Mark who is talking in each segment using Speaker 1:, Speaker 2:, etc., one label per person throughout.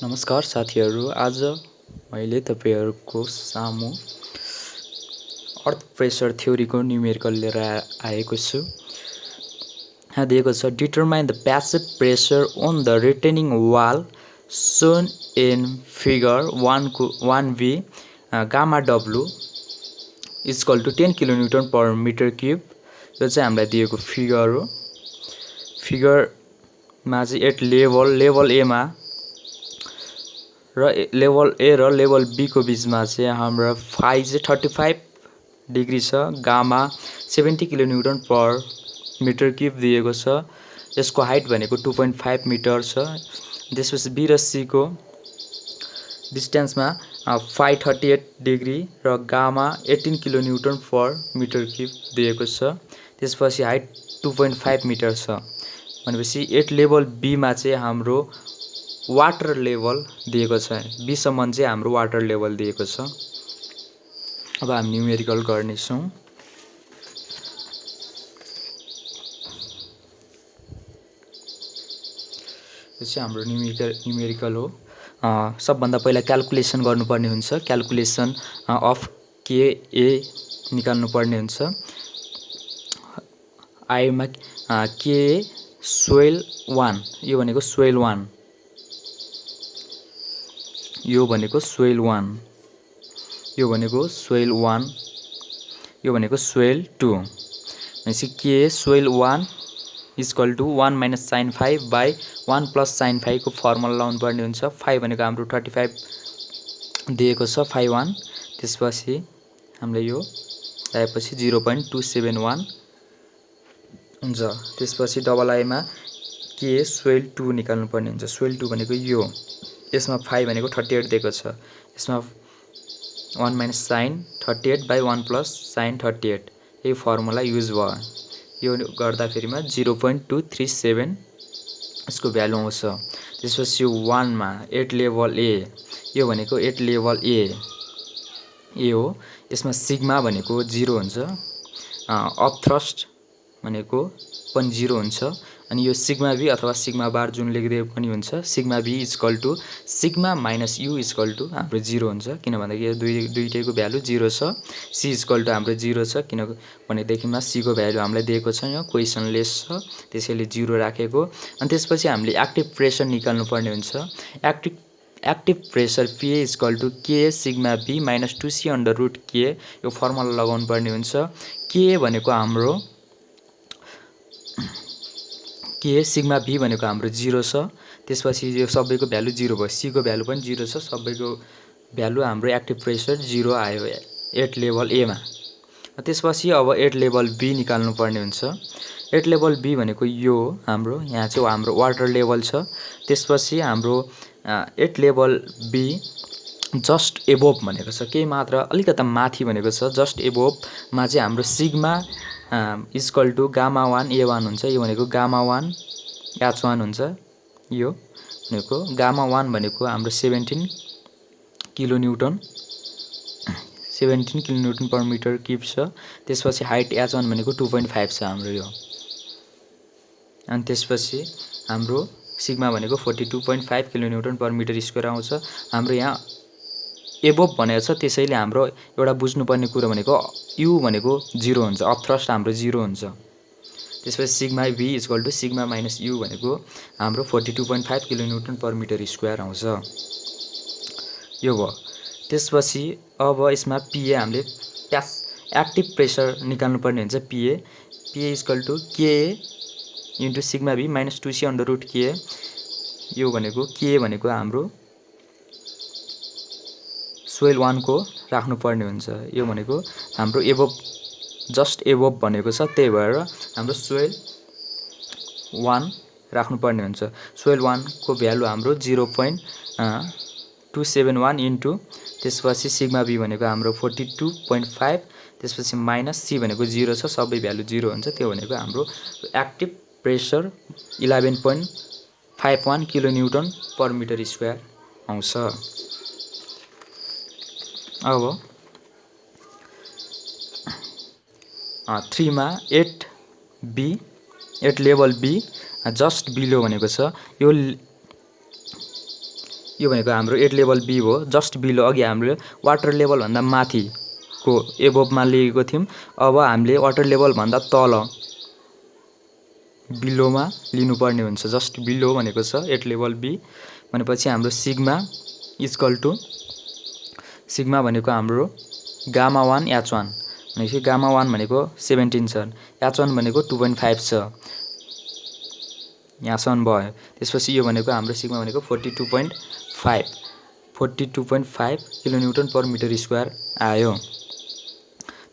Speaker 1: नमस्कार साथीहरू, आज मैले तपाईहरुको सामु अर्थ प्रेसर थ्योरीको न्यूमेरिकल लिएर आएको छु। यहाँ दिएको छ determine the passive pressure on the retaining wall shown in figure 1b gamma W is equal to 10 kilonewton per meter cube। यो चाहिँ हामीलाई दिएको फिगर हो। फिगरमा चाहिँ एट लेभल ए मा र लेभल ए र लेभल बी को बीचमा चाहिँ हाम्रो फाइ चाहिँ 35 डिग्री छ, gamma 70 kilonewton per metre cube दिएको छ। यसको हाइट भनेको 2.5 मिटर छ। त्यसपछि बी र सी को डिस्टेन्समा फाइ 38 डिग्री र gamma 18 kilonewton per metre cube दिएको छ। त्यसपछि हाइट 2.5 मिटर छ। भनेपछि एट लेभल बी मा चाहिँ हाम्रो वाटर लेभल दिएको छ। बी सम्म चाहिँ हाम्रो वाटर लेभल दिएको छ। अब हामी न्यूमेरिकल गर्ने छौं। यो चाहिँ हाम्रो न्यूमेरिकल हो। सबभन्दा पहिला क्याल्कुलेसन गर्नुपर्ने हुन्छ। क्याल्कुलेसन अफ के ए निकाल्नु पर्ने हुन्छ। आई मा के सोइल 1 यो भनेको सोइल 1, यो भनेको सोइल 1, यो भनेको सोइल 1, यो भनेको सोइल 2। भनेपछि के soil 1 equal to 1 minus sine phi by 1 plus sine phi को फर्मुला लाउनु पर्ने हुन्छ। फाइ भनेको हाम्रो 35 दिएको छ, फाइ 1। त्यसपछि हामीले यो आएपछि 0.271 हुन्छ। त्यसपछि डबल आईमा के सोइल 2 निकाल्नु पर्ने हुन्छ। सोइल 2 भनेको यो, यसमा फाइ भनेको 38 दिएको छ। यसमा 1 minus sine 38 by 1 plus sine 38 यही फर्मुला युज भयो। यो गर्दा फेरिमा 0.237 यसको भ्यालु आउँछ। त्यसपछि 1 मा एट लेभल ए, यो भनेको एट लेभल ए हो। यसमा सिग्मा भनेको 0 हुन्छ। अप थ्रस्ट भनेको पनि 0 हुन्छ। अनि यो सिग्मा बी अथवा सिग्मा बार जुन लेख्दै पनि हुन्छ। Sigma B equal to sigma minus u equal to हाम्रो 0 हुन्छ। किन भन्दाखेरि दुईटैको भ्यालु 0 छ। सी इक्वल टु हाम्रो 0 छ। किन भनेदेखिमा सी को भ्यालु हामीलाई दिएको छ, यहाँ क्वेसन लेस छ, त्यसैले 0 राखेको। अनि त्यसपछि हामीले एक्टिभ प्रेसर निकाल्नु पर्ने हुन्छ। Active pressure PA equal to K sigma B minus 2c under root K, यो फर्मुला लगाउनु पर्ने हुन्छ। के भनेको हाम्रो के सिग्मा बी भनेको हाम्रो 0 छ। त्यसपछि यो सबैको भ्यालु 0 भयो। सी को भ्यालु पनि 0 छ। सबैको भ्यालु हाम्रो एक्टिभ प्रेसर 0 आयो एट लेभल ए मा। त्यसपछि अब एट लेभल बी निकाल्नु पर्ने हुन्छ। एट लेभल बी भनेको यो हाम्रो, यहाँ चाहिँ हाम्रो वाटर लेभल छ। त्यसपछि हाम्रो at level B just above भनेको छ, केही मात्र अलिकता माथि भनेको छ। जस्ट एबोभ मा चाहिँ हाम्रो सिग्मा इक्वल टु गामा 1 ए1 हुन्छ। यो भनेको गामा 1 h1 हुन्छ। यो भनेको गामा 1 भनेको हाम्रो 17 किलोन्युटन पर मिटर क्यूब छ। त्यसपछि हाइट h1 भनेको 2.5 छ हाम्रो यो। अनि त्यसपछि हाम्रो सिग्मा भनेको 42.5 किलोन्युटन पर मिटर स्क्वायर आउँछ। हाम्रो यहाँ एबोभ भनेको छ, त्यसैले हाम्रो एउटा बुझ्नुपर्ने कुरा भनेको यु भनेको 0 हुन्छ। अप थ्रस्ट हाम्रो 0 हुन्छ। त्यसपछि sigma B equal to sigma minus u भनेको हाम्रो 42.5 किलोन्युटन पर मिटर स्क्वायर आउँछ। यो भयो। त्यसपछि अब यसमा पीए हामीले एक्टिभ प्रेसर निकाल्नु पर्ने हुन्छ। PA equal to K into sigma B minus 2c under root K. यो भनेको के भनेको हाम्रो सोइल 1 को राख्नु पर्ने हुन्छ। यो भनेको हाम्रो एबोभ जस्ट एबोभ भनेको छ, त्यही भएर हाम्रो सोइल 1 राख्नु पर्ने हुन्छ। सोइल 1 को भ्यालु हाम्रो 0.271 इन्टु त्यसपछि सिग्मा बी भनेको हाम्रो 42.5, त्यसपछि माइनस सी भनेको 0 छ। सबै भ्यालु 0 हुन्छ। त्यो भनेको हाम्रो active pressure 11.51 kilonewton per metre square आउँछ। अब 3 मा at level B just below भनेको छ। यो भनेको हाम्रो एट लेभल बी हो। जस्ट बिलो अघि हामीले वाटर लेभल भन्दा माथिको एबोभमा लिएको थियौँ। अब हामीले वाटर लेभल भन्दा तल बिलोमा लिनुपर्ने हुन्छ। जस्ट बिलो भनेको छ एट लेभल बी भनेपछि हाम्रो सिग्मा भनेको हाम्रो गामा 1 H1 भनेपछि गामा 1 भनेको 17 छ, H1 भनेको 2.5 छ, यहाँसम्म भयो। त्यसपछि यो भनेको हाम्रो सिग्मा भनेको 42.5 किलोन्युटन पर मिटर स्क्वायर आयो।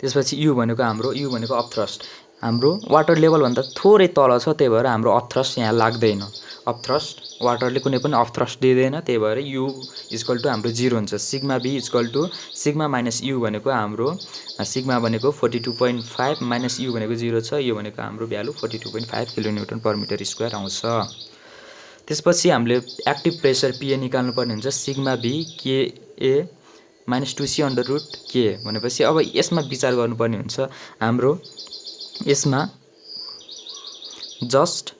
Speaker 1: त्यसपछि यु भनेको अफ थ्रस्ट हाम्रो वाटर लेभल भन्दा थोरै तल छ, त्यही भएर हाम्रो अफ थ्रस्ट यहाँ लाग्दैन। अफ थ्रस्ट वाटरले कुनै पनि अफ थ्रस्ट दिँदैन, त्यही भएर यु इक्वल टु हाम्रो 0 हुन्छ। Sigma B equal to sigma minus u भनेको हाम्रो सिग्मा भनेको 42.5 माइनस यु भनेको 0 छ। यो भनेको हाम्रो value 42.5 kilonewton per metre square आउँछ। त्यसपछि हामीले एक्टिभ प्रेसर पिए निकाल्नुपर्ने हुन्छ। सिग्मा बी के ए माइनस 2c अंडर रुट के भनेपछि अब यसमा विचार गर्नुपर्ने हुन्छ। हाम्रो यसमा जस्ट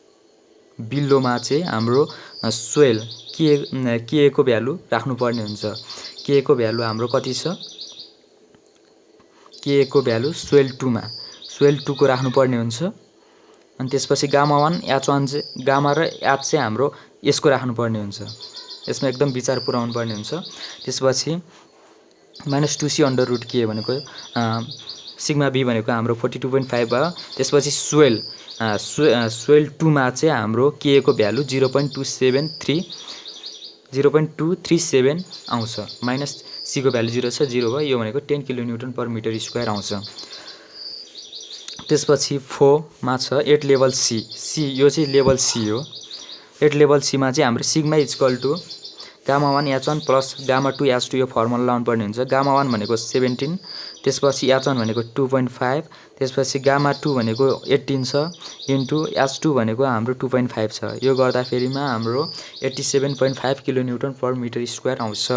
Speaker 1: बिलोमा चाहिँ हाम्रो सोइल के को भ्यालु राख्नुपर्ने हुन्छ। के को भ्यालु हाम्रो कति छ? के को भ्यालु सोइल 2 मा सोइल 2 को राख्नुपर्ने हुन्छ। अनि त्यसपछि गामा 1 H1 चाहिँ गामा र H चाहिँ हाम्रो यसको राख्नुपर्ने हुन्छ। यसमा एकदम विचार पुर्याउनु पर्ने हुन्छ। त्यसपछि माइनस 2c अंडर रुट के भनेको सिग्मा बी भनेको हाम्रो 42.5 भयो। त्यसपछि सोइल 2 मा चाहिँ हाम्रो के को भ्यालु 0.237 आउँछ। माइनस सी को भ्यालु 0 छ, 0 भयो। यो भनेको 10 किलोन्युटन पर मिटर स्क्वायर आउँछ। त्यसपछि 4 मा छ 8 लेभल सी यो चाहिँ लेभल सी हो। 8 लेभल सी मा चाहिँ हाम्रो sigma equal to gamma 1 H1 plus gamma 2 H2 यो फर्मुला लाउनु पर्ने हुन्छ। गामा 1 भनेको 17, त्यसपछि H1 भनेको 2.5, त्यसपछि गामा 2 भनेको 18 छ इन्टु H2 भनेको हाम्रो 2.5 छ। यो गर्दाफेरिमा हाम्रो 87.5 किलोन्युटन पर मिटर स्क्वायर आउँछ।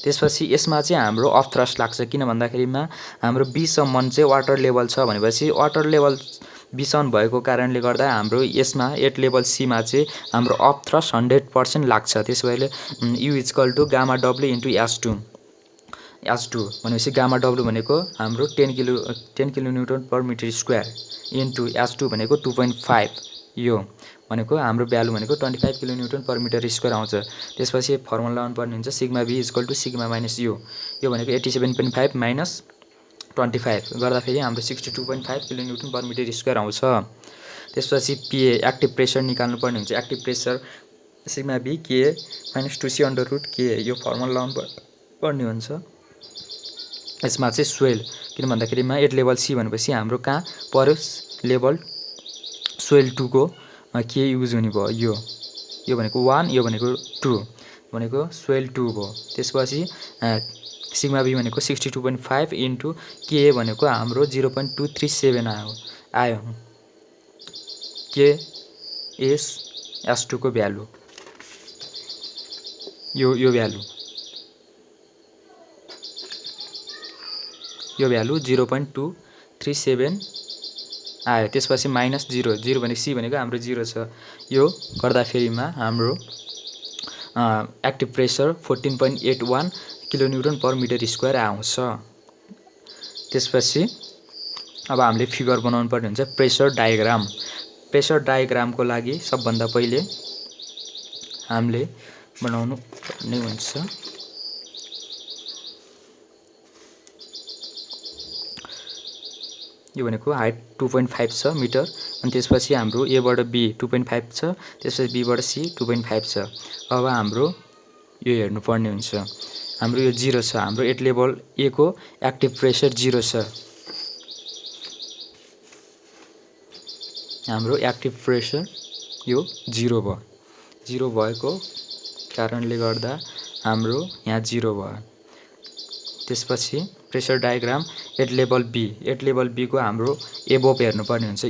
Speaker 1: त्यसपछि यसमा चाहिँ हाम्रो अफ थ्रस्ट लाग्छ, किन भन्दाखेरिमा हाम्रो बी सम्म चाहिँ वाटर लेभल छ भनेपछि वाटर लेभल बिसन भएको कारणले गर्दा हाम्रो यसमा 8 लेभल सी मा चाहिँ हाम्रो अफ थ्रस्ट 100% लाग्छ। त्यसैले u equal to gamma W into H2 भनेपछि गामा डब्ल्यू भनेको हाम्रो 10 kilonewton per metre square into H2 भनेको 2.5, यो भनेको हाम्रो भ्यालु भनेको 25 किलोन्युटन पर मिटर स्क्वायर आउँछ। त्यसपछि फर्मुला लाउनु पर्ने हुन्छ sigma B equal to sigma minus यो भनेको 87.5 माइनस 25 गर्दाफेरि हाम्रो 62.5 किलोन्युटन पर मिटर स्क्वायर आउँछ। त्यसपछि पिए एक्टिभ प्रेसर निकाल्नुपर्ने हुन्छ। एक्टिभ प्रेसर सिग्मा बी के minus 2c under root K यो फर्मुला लाउनु पर्ने हुन्छ। यसमा चाहिँ सोइल, किन भन्दाखेरिमा 8 लेभल सी भनेपछि हाम्रो कहाँ पर्यो लेभल सोइल 2 को के युज हुने भयो। यो भनेको 1, यो भनेको 2 भनेको सोइल 2 भयो। त्यसपछि सिग्मा बी भनेको 62.5 इन्टु के भनेको हाम्रो 0.237 आयो के एस H2 को भ्यालु यो भ्यालु 0.237 आयो। त्यसपछि माइनस 0 भनेको सी भनेको हाम्रो 0 छ। यो गर्दाफेरिमा हाम्रो active pressure 14.81 kilonewton per metre square आउँछ। त्यसपछि अब हामीले फिगर बनाउनु पर्ने हुन्छ प्रेसर डायग्रामको लागि सबभन्दा पहिले हामीले बनाउनु पर्ने हुन्छ। यो भनेको हाइट 2.5 छ मिटर, अनि त्यसपछि हाम्रो ए बाट बी 2.5 छ, त्यसपछि बी बाट सी 2.5 छ। अब हाम्रो यो हेर्नु पर्ने हुन्छ। हाम्रो यो 0 छ, हाम्रो 8 लेभल ए को एक्टिभ प्रेसर 0 छ। हाम्रो एक्टिभ प्रेसर यो 0 भयो। 0 भएको कारणले गर्दा हाम्रो यहाँ 0 भयो। त्यसपछि प्रेसर डायग्राम 8 लेभल बी को हाम्रो एबोभ हेर्नुपर्ने हुन्छ।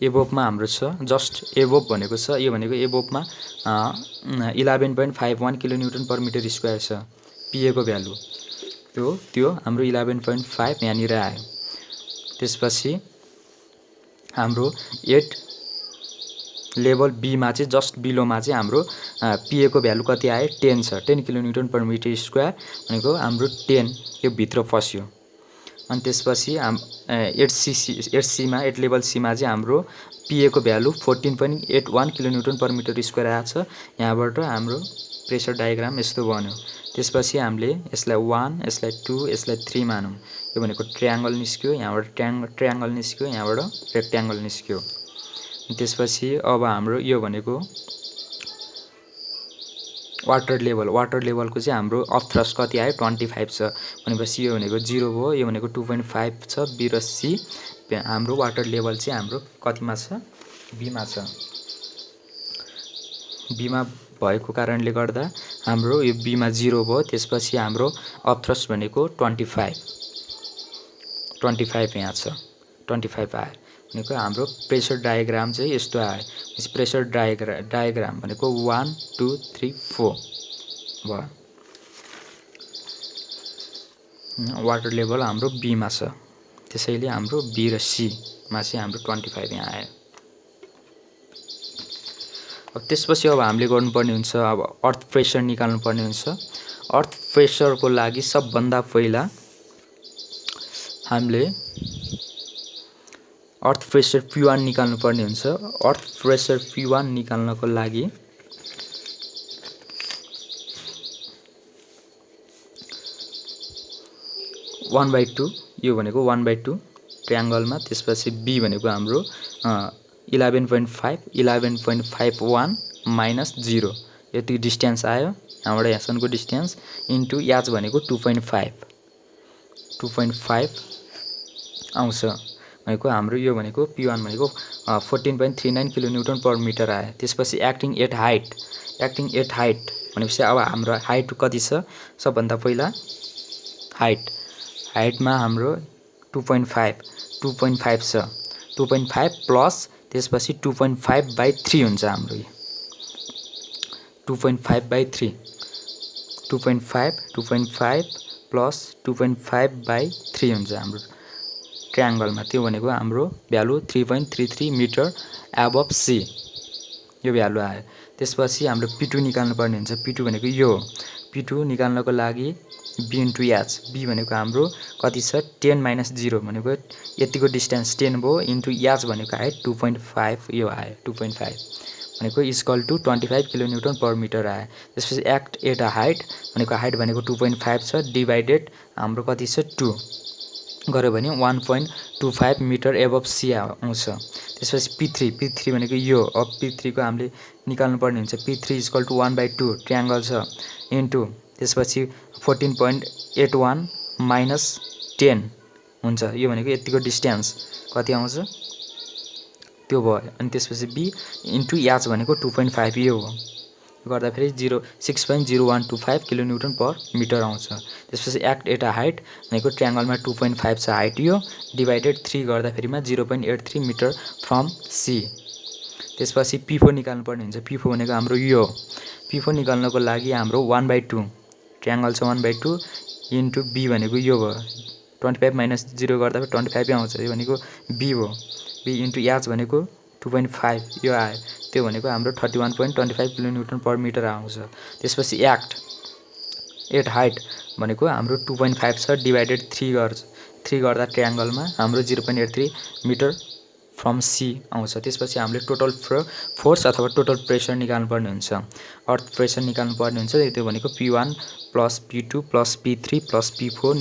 Speaker 1: एबोभमा हाम्रो छ जस्ट एबोभ भनेको छ, यो भनेको एबोभमा 11.51 किलोन्युटन पर मिटर स्क्वायर छ। पिए को भ्यालु त्यो हाम्रो 11.5 यहाँनिर आयो। त्यसपछि हाम्रो लेभल बीमा चाहिँ जस्ट बिलोमा चाहिँ हाम्रो पिएको भ्यालु कति आयो 10 छ 10 किलोन्युटन पर मिटर स्क्वायर भनेको हाम्रो 10 यो भित्र पस्यो। अनि त्यसपछि 8 लेभल सीमा चाहिँ हाम्रो पिएको value 14.81 kilonewton per metre square आएको छ। यहाँबाट हाम्रो प्रेसर डायग्राम यस्तो बन्यो। त्यसपछि हामीले यसलाई 1 यसलाई 2 यसलाई 3 मानौँ। यो भनेको ट्रायंगल निस्क्यो, यहाँबाट ट्रायंगल निस्क्यो, यहाँबाट रेक्ट्याङ्गल निस्क्यो। त्यसपछि अब हाम्रो यो भनेको वाटर लेभलको चाहिँ हाम्रो अफ थ्रस्ट कति आयो 25 छ भनेपछि यो भनेको 0 भयो, यो भनेको 2.5 छ। बी र सी हाम्रो वाटर लेभल चाहिँ हाम्रो कतिमा छ बीमा छ। बीमा भएको कारणले गर्दा हाम्रो यो बीमा 0 भयो। त्यसपछि हाम्रो अफ थ्रस्ट भनेको 25 यहाँ छ 25 आयो भनेको हाम्रो प्रेसर डायग्राम चाहिँ यस्तो आयो। प्रेसर डायग्राम भनेको 1 2 3 4 भयो। वाटर लेभल हाम्रो बीमा छ, त्यसैले हाम्रो बी र सी मा चाहिँ हाम्रो 25 यहाँ आयो। अब त्यसपछि अब हामीले गर्नुपर्ने हुन्छ अब अर्थ प्रेसर निकाल्नु पर्ने हुन्छ। अर्थ प्रेसरको लागि सबभन्दा पहिला हामीले अर्थ प्रेसर P1 निकाल्नु पर्ने हुन्छ। अर्थ प्रेसर P1 निकाल्नको लागि वन बाई टू यो भनेको 1/2 ट्रायंगलमा। त्यसपछि बी भनेको हाम्रो 11.51 माइनस 0 यति डिस्टेन्स आयो। यहाँबाट यहाँसम्मको डिस्टेन्स इन्टु याच भनेको 2.5 आउँछ भनेको हाम्रो यो भनेको P1 भनेको 14.39 किलोन्युटन पर मिटर आयो। त्यसपछि एक्टिङ एट हाइट भनेपछि अब हाम्रो हाइट कति छ सबभन्दा पहिला हाइटमा हाम्रो 2.5 छ 2.5 प्लस त्यसपछि 2.5/3 हुन्छ हाम्रो 2.5/3 2.5 प्लस 2.5/3 हुन्छ हाम्रो ट्रायंगलमा। त्यो भनेको हाम्रो भ्यालु 3.33 मिटर एबभ सी यो भ्यालु आयो। त्यसपछि हाम्रो P2 निकाल्नु पर्ने हुन्छ। P2 भनेको यो P2 निकाल्नको लागि B इन्टु एच B भनेको हाम्रो कति छ 10 माइनस 0 भनेको यतिको डिस्टेन्स 10 भयो इन्टु एच भनेको आयो 2.5 यो आयो 2.5 भनेको equal to 25 kilonewton per metre आयो। त्यसपछि एक्ट एट हाइट भनेको 2.5 छ डिभाइडेड हाम्रो कति छ 2 गर्यो भने 1.25 मिटर एबभ सी आउँछ। त्यसपछि P3 भनेको यो अब P3 को हामीले निकाल्नु पर्ने हुन्छ। P3 इक्वल टु 1/2 ट्रायंगल छ इन्टु त्यसपछि 14.81 माइनस 10 हुन्छ। यो भनेको यतिको डिस्टेन्स कति आउँछ त्यो भयो। अनि त्यसपछि B इन्टु एच भनेको 2.5 यो हो गर्दा फेरि 6.0125 किलोन्युटन पर मिटर आउँछ। त्यसपछि एक्ट एट हाइट भनेको ट्रायंगलमा 2.5 छ हाइट यो डिभाइडेड 3 गर्दा फेरिमा 0.83 मिटर फ्रम सी। त्यसपछि P4 निकाल्नु पर्ने हुन्छ। P4 भनेको हाम्रो यो P4 निकाल्नको लागि हाम्रो 1/2 ट्रायंगल छ 1/2 इन्टु B भनेको यो भयो 25 माइनस 0 गर्दा फेरि 25 आउँछ। यो भनेको B हो B इन्टु एच भनेको 2.5 यो आयो। त्यो भनेको हाम्रो 31.25 किलोन्युटन पर मिटर आउँछ। त्यसपछि एक्ट एट हाइट भनेको हाम्रो 2.5 छ डिभाइडेड 3 गर्दा ट्रायंगलमा हाम्रो 0.83 मिटर फ्रम सी आउँछ। त्यसपछि हामीले टोटल फोर्स अथवा टोटल प्रेसर निकाल्नु पर्ने हुन्छ। अर्थ प्रेसर निकाल्नु पर्ने हुन्छ। त्यो भनेको P1 plus P2 plus P3 plus P4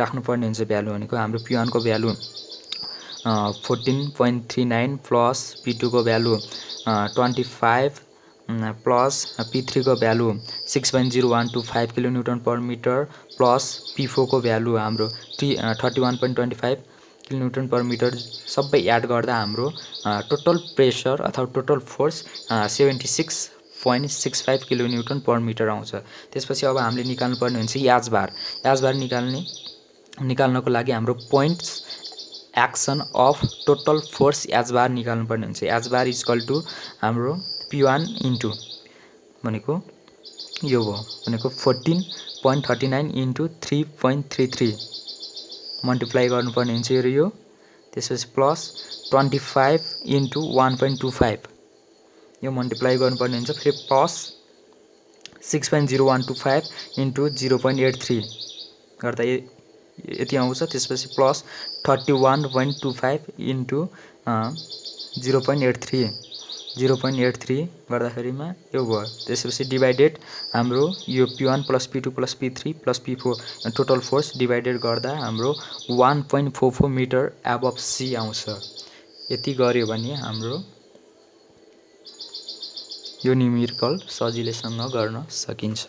Speaker 1: राख्नुपर्ने हुन्छ। भ्यालु भनेको हाम्रो P1 को भ्यालु 14.39 प्लस P2 को भ्यालु 25 प्लस P3 को value 6.0125 kilonewton per metre plus P4 को भ्यालु हाम्रो 31.25 किलोन्युटन पर मिटर सबै एड गर्दा हाम्रो टोटल प्रेसर अथवा total force 76.65 kilonewton per metre आउँछ। त्यसपछि अब हामीले निकाल्नु पर्ने हुन्छ एच बार निकाल्नको लागि हाम्रो points action of total force H bar निकाल्नु पर्ने हुन्छ। एच बार इक्वल टु हाम्रो P1 इन्टु भनेको यो भयो भनेको 14.39 इन्टु 3.33 मल्टिप्लाई गर्नुपर्ने हुन्छ यो त्यसपछि प्लस 25 इन्टु 1.25 यो मल्टिप्लाई गर्नुपर्ने हुन्छ। फेरि प्लस 6.0125 इन्टु 0.83 गर्दा यति आउँछ। त्यसपछि प्लस 31.25 इन्टु 0.83 गर्दाखेरिमा यो भयो। त्यसपछि डिभाइडेड हाम्रो यो P1 plus P2 plus P3 plus P4 total force divided गर्दा हाम्रो 1.44 मिटर एबभ सी आउँछ। यति गर्यो भने हाम्रो यो न्युमेरिकल सजिलैसँग गर्न सकिन्छ।